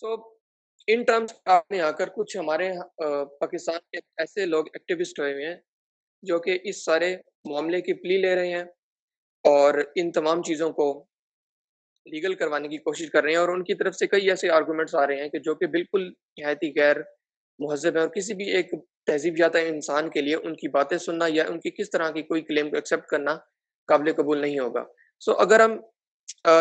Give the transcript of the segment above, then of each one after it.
So in terms आपने आकर कुछ हमारे पाकिस्तान के ऐसे लोग एक्टिविस्ट हुए हुए हैं, जो कि इस सारे मामले की प्ली ले रहे हैं और इन तमाम चीज़ों को लीगल करवाने की कोशिश कर रहे हैं और उनकी तरफ से कई ऐसे आर्गुमेंट्स आ रहे हैं कि जो कि बिल्कुल निहायत ही गैर मुहज़्ज़ब है और किसी भी एक तहज़ीब याफ़्ता इंसान के लिए उनकी बातें सुनना या उनकी किस तरह की कोई क्लेम को एक्सेप्ट करना काबिल कबूल नहीं होगा। सो अगर हम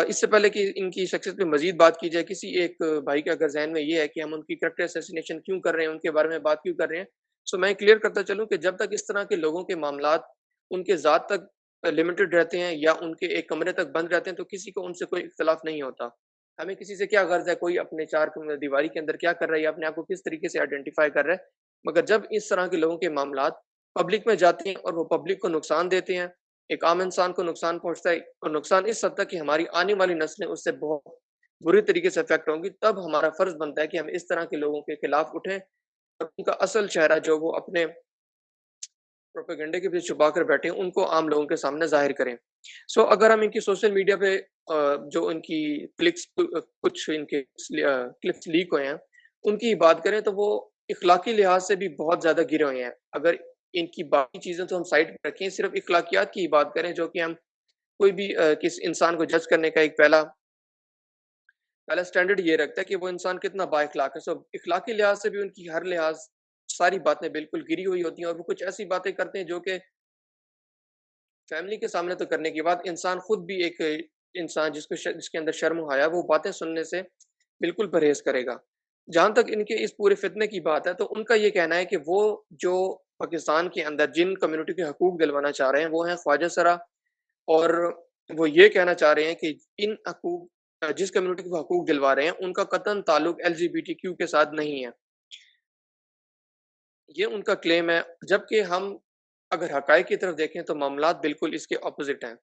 इससे पहले कि इनकी शख्सियत पे मज़ीद बात की जाए, किसी एक भाई के अगर ज़हन में ये है कि हम उनकी कैरेक्टर असैसिनेशन क्यों कर रहे हैं, उनके बारे में बात क्यों कर रहे हैं, सो मैं क्लियर करता चलूँ कि जब तक इस तरह के लोगों के मामलात उनके ज़ात तक लिमिटेड रहते हैं या उनके एक कमरे तक बंद रहते हैं, तो किसी को उनसे कोई इख्तिलाफ़ नहीं होता। हमें किसी से क्या ग़र्ज़ है, कोई अपने 4 दीवारी के अंदर क्या कर रहा है या अपने आप को किस तरीके से आइडेंटिफ़ाई कर रहा है। मगर जब इस तरह के लोगों के मामलात पब्लिक में जाते हैं और वो पब्लिक को नुकसान देते हैं, एक आम इंसान को नुकसान पहुँचता है और नुकसान इस हद तक कि हमारी आने वाली नस्लें उससे बहुत बुरी तरीके से अफ़ेक्ट होंगी, तब हमारा फ़र्ज़ बनता है कि हम इस तरह के लोगों के खिलाफ़ उठें और उनका असल चेहरा जो वो अपने प्रोपेगेंडे के पीछे छुपा कर बैठे हैं, उनको आम लोगों के सामने ज़ाहिर करें। सो अगर हम इनकी सोशल मीडिया पे जो इनकी कुछ इनके क्लिप्स लीक हुए हैं, उनकी बात करें तो वो इख़्लाक़ी लिहाज़ से भी बहुत ज़्यादा गिरे हुए हैं। अगर इनकी बाकी चीज़ें तो हम साइड पे रखें, सिर्फ़ इख़्लाक़ियात की बात करें जो कि हम कोई भी किसी इंसान को जज करने का एक पहला पहला स्टैंडर्ड ये रखता है कि वो इंसान कितना बाइख़्लाक़ है। सो इख़्लाक़ी लिहाज़ से भी उनकी हर लिहाज़ सारी बातें बिल्कुल गिरी हुई होती हैं और वो कुछ ऐसी बातें करते हैं जो कि फैमिली के सामने तो करने की बात, इंसान खुद भी एक इंसान जिसके अंदर शर्म हया, वो बातें सुनने से बिल्कुल परहेज़ करेगा। जहाँ तक इनके इस पूरे फ़ितने की बात है, तो उनका ये कहना है कि वो जो पाकिस्तान के अंदर जिन कम्युनिटी के हकूक़ दिलवाना चाह रहे हैं, वो हैं ख्वाजा सरा और वो ये कहना चाह रहे हैं कि इन जिस कम्युनिटी को हकूक़ दिलवा रहे हैं, उनका कतई ताल्लुक एलजीबीटीक्यू के साथ नहीं है। ये उनका क्लेम है, जबकि हम अगर हक़ाइक़ की तरफ देखें तो मामलात बिल्कुल इसके ऑपोज़िट हैं।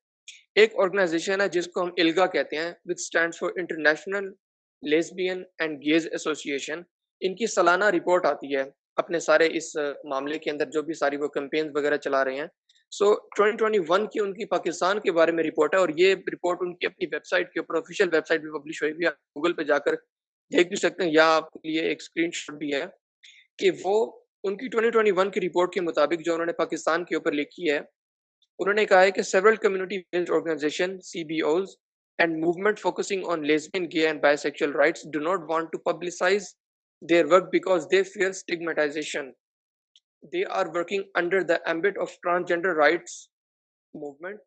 एक ऑर्गनाइज़ेशन है जिसको हम इल्गा कहते हैं, which stands for international lesbian and gays association. इनकी सालाना रिपोर्ट आती है, अपने सारे इस मामले के अंदर जो भी सारी वो कैम्पेन्स वग़ैरह चला रहे हैं। सो 2021 की उनकी पाकिस्तान के बारे में रिपोर्ट है और ये रिपोर्ट उनकी अपनी वेबसाइट के ऊपर ऑफ़िशियल वेबसाइट पे पब्लिश हुई हुई है। आप गूगल पे जाकर देख भी सकते हैं या आपके लिए एक स्क्रीनशॉट भी है कि वो उनकी 2021 की रिपोर्ट के मुताबिक जो उन्होंने पाकिस्तान के ऊपर लिखी है, उन्होंने कहा है कि several community based organization CBOs and movement focusing on lesbian gay and bisexual rights do not want to publicise their work because they fear stigmatization. They are working under the ambit of transgender rights movement.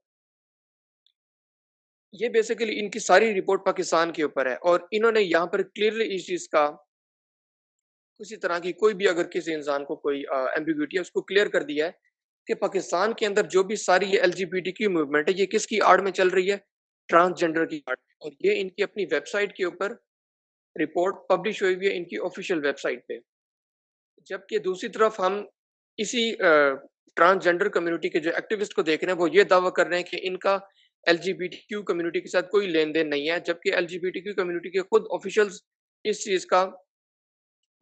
ये basically इनकी सारी report Pakistan के ऊपर है और इन्होंने यहाँ पर क्लियरली इस चीज़ का किसी तरह की कोई भी अगर किसी इंसान को कोई एम्बिग्यूटी है उसको क्लियर कर दिया है कि पाकिस्तान के अंदर जो भी सारी ये एलजीबीटीक्यू मूवमेंट है, ये किसकी आड़ में चल रही है? ट्रांसजेंडर की आड़ में और ये इनकी अपनी वेबसाइट के ऊपर रिपोर्ट पब्लिश हुई हुई है इनकी ऑफिशियल वेबसाइट पे। जबकि दूसरी तरफ हम इसी ट्रांसजेंडर कम्युनिटी के जो एक्टिविस्ट को देख रहे हैं, वो ये दावा कर रहे हैं कि इनका एलजीबीटीक्यू कम्युनिटी के साथ कोई लेन-देन नहीं है, जबकि एलजीबीटीक्यू कम्युनिटी के खुद ऑफिशियल्स इस चीज़ का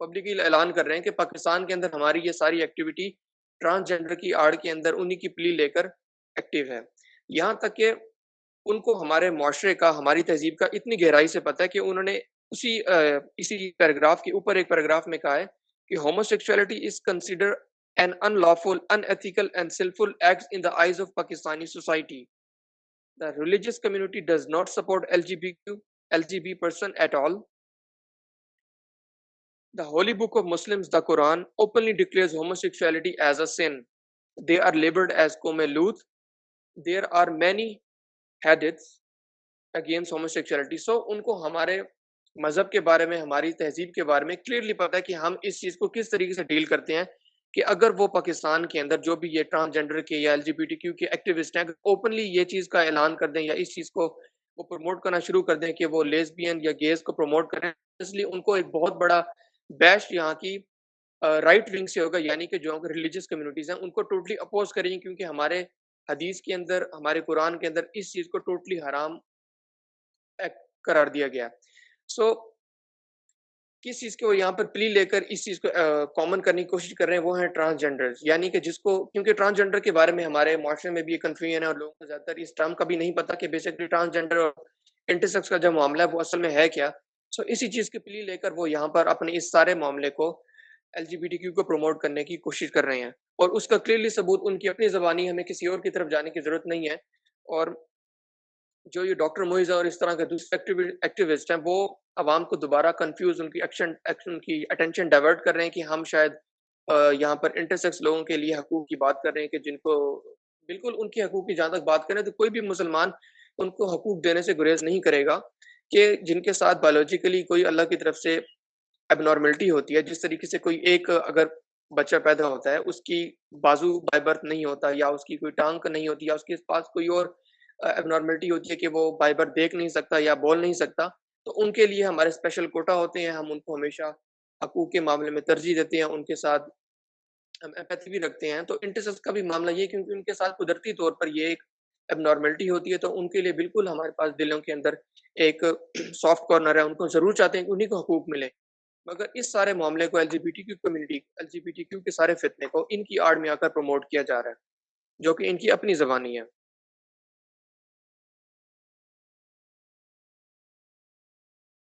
पब्लिकली ऐलान कर रहे हैं कि पाकिस्तान के अंदर हमारी ये सारी एक्टिविटी ट्रांसजेंडर की आड़ के अंदर उन्हीं की प्ली लेकर एक्टिव है। यहाँ तक कि उनको हमारे मुआशरे का, हमारी तहज़ीब का इतनी गहराई से पता है कि उन्होंने इसी पैराग्राफ के ऊपर एक पैराग्राफ में कहा है कि homosexuality is considered an unlawful, unethical and sinful act in the eyes of Pakistani society. The religious community does not support LGB person at all. The holy book of Muslims, the Quran, openly declares homosexuality as a sin. They are labeled as Qawm Lut. There are many hadiths against homosexuality. So उनको हमारे मज़हब के बारे में, हमारी तहज़ीब के बारे में क्लियरली पता है कि हम इस चीज़ को किस तरीके से डील करते हैं कि अगर वो पाकिस्तान के अंदर जो भी ये ट्रांसजेंडर के या एलजीबीटीक्यू के एक्टिविस्ट हैं, ओपनली ये चीज़ का ऐलान कर दें या इस चीज़ को वो प्रमोट करना शुरू कर दें कि वो लेस्बियन या गेज़ को प्रमोट करें, इसलिए उनको एक बहुत बड़ा बैश यहाँ की राइट विंग से होगा, यानी कि जो रिलीजियस कम्युनिटीज़ हैं, उनको टोटली अपोज़ करेंगे क्योंकि हमारे हदीस के अंदर, हमारे कुरान के अंदर इस चीज़ को टोटली हराम करार दिया गया है। सो किस चीज़ को यहाँ पर प्ली लेकर इस चीज़ को कॉमन करने की कोशिश कर रहे हैं, वो हैं ट्रांसजेंडर्स, यानी कि जिसको क्योंकि ट्रांसजेंडर के बारे में हमारे माशरे में भी ये कन्फ्यूजन है और लोगों को ज़्यादातर इस टर्म का भी नहीं पता कि बेसिकली ट्रांसजेंडर और इंटरसेक्स का जो मामला है वो असल में है क्या। सो इसी चीज़ की प्ली लेकर वो यहाँ पर अपने इस सारे मामले को एलजीबीटीक्यू को प्रमोट करने की कोशिश कर रहे हैं और उसका क्लियरली सबूत उनकी अपनी ज़बानी, हमें किसी और की तरफ जाने की ज़रूरत नहीं है। और जो ये डॉक्टर मोइज़ा और इस तरह के दूसरे एक्टिविस्ट हैं, वो अवाम को दोबारा कन्फ्यूज़, उनकी उनकी अटेंशन डाइवर्ट कर रहे हैं कि हम शायद यहाँ पर इंटरसेक्स लोगों के लिए हकूक़ की बात कर रहे हैं कि जिनको बिल्कुल उनके हकूक़ की जहाँ तक बात करें तो कोई भी मुसलमान उनको हकूक़ देने से गुरेज़ नहीं करेगा कि जिनके साथ बायोलॉजिकली कोई अल्लाह की तरफ से एब्नॉर्मैलिटी होती है। जिस तरीके से कोई एक अगर बच्चा पैदा होता है, उसकी बाजू बाय बर्थ नहीं होता या उसकी कोई टाँग नहीं होती या उसके पास कोई और एब्नॉर्मैलिटी होती है कि वो बाय बर्थ देख नहीं सकता या बोल नहीं सकता, तो उनके लिए हमारे स्पेशल कोटा होते हैं, हम उनको हमेशा हकूक़ के मामले में तरजीह देते हैं, उनके साथ हम एम्पैथी भी रखते हैं। तो इंटरसेक्स का भी मामला ये है क्योंकि उनके साथ कुदरती तौर पर ये एक एब्नॉर्मैलिटी होती है, तो उनके लिए बिल्कुल हमारे पास दिलों के अंदर एक सॉफ्ट कॉर्नर है, उनको ज़रूर चाहते हैं कि उन्हीं को हकूक़ मिले। मगर इस सारे मामले को एलजीबीटीक्यू के सारे फितने को इनकी आड़ में आकर प्रमोट किया जा रहा है, जो कि इनकी अपनी ज़बानी है।